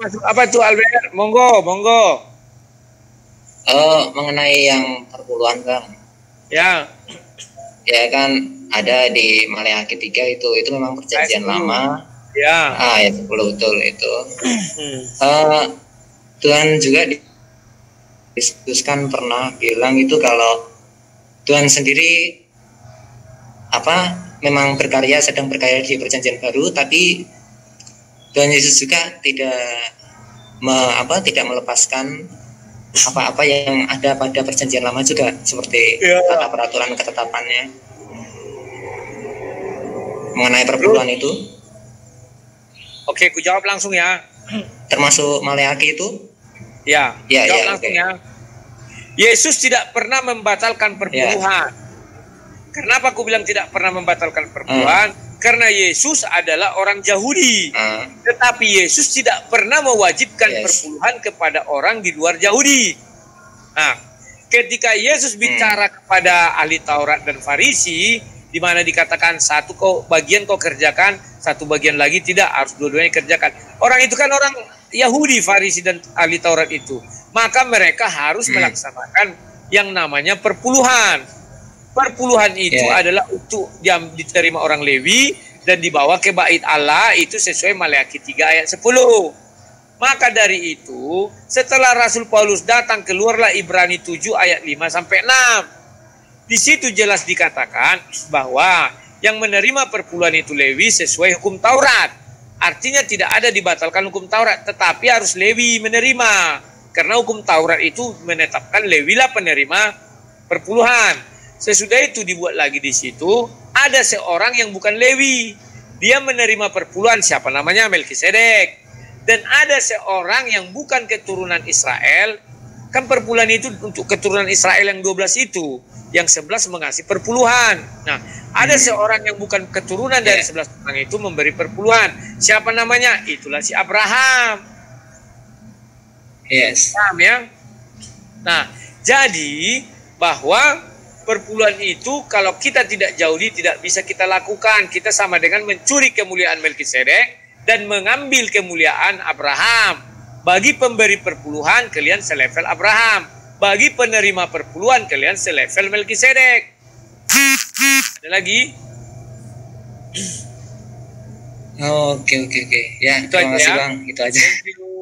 masuk apa tuh Albert? Monggo, monggo. Mengenai yang perpuluhan Bang. Ya. Ya kan ada di Maleakhi 3 itu memang perjanjian lama. Ya. Ayat 10 betul itu. Tuhan juga diskusikan pernah bilang itu kalau Tuhan sendiri memang sedang berkarya di perjanjian baru, tapi Tuhan Yesus juga tidak melepaskan apa-apa yang ada pada perjanjian lama juga, seperti tata peraturan ketetapannya mengenai perpuluhan itu. Oke, ku jawab langsung ya. Termasuk Maleakhi itu? Ya, jawab langsung ya. Yesus tidak pernah membatalkan perpuluhan. Kenapa aku bilang tidak pernah membatalkan perpuluhan? Karena Yesus adalah orang Yahudi. Tetapi Yesus tidak pernah mewajibkan perpuluhan kepada orang di luar Yahudi. Nah, ketika Yesus bicara kepada ahli Taurat dan Farisi, di mana dikatakan satu bagian kau kerjakan, satu bagian lagi tidak, harus dua-duanya kerjakan. Orang itu kan orang Yahudi, Farisi dan ahli Taurat itu. Maka mereka harus melaksanakan yang namanya perpuluhan. Perpuluhan itu adalah untuk diterima orang Lewi dan dibawa ke bait Allah, itu sesuai Maleakhi 3 ayat 10. Maka dari itu, setelah Rasul Paulus datang, keluarlah Ibrani 7 ayat 5 sampai 6. Di situ jelas dikatakan bahwa yang menerima perpuluhan itu Lewi sesuai hukum Taurat. Artinya tidak ada dibatalkan hukum Taurat, tetapi harus Lewi menerima. Karena hukum Taurat itu menetapkan Lewilah penerima perpuluhan. Sesudah itu dibuat lagi di situ, ada seorang yang bukan Lewi. Dia menerima perpuluhan, siapa namanya? Melkisedek. Dan ada seorang yang bukan keturunan Israel. Kan perpuluhan itu untuk keturunan Israel yang 12 itu. Yang 11 mengasih perpuluhan. Nah, ada seorang yang bukan keturunan dari 11 orang itu memberi perpuluhan. Siapa namanya? Itulah si Abraham. Paham ya? Nah, jadi bahwa perpuluhan itu kalau kita tidak Yahudi tidak bisa kita lakukan. Kita sama dengan mencuri kemuliaan Melkisedek dan mengambil kemuliaan Abraham. Bagi pemberi perpuluhan, kalian selevel Abraham. Bagi penerima perpuluhan, kalian selevel Melkisedek. Ada lagi? Oke. Ya, terima kasih Bang. Itu aja. Thank you.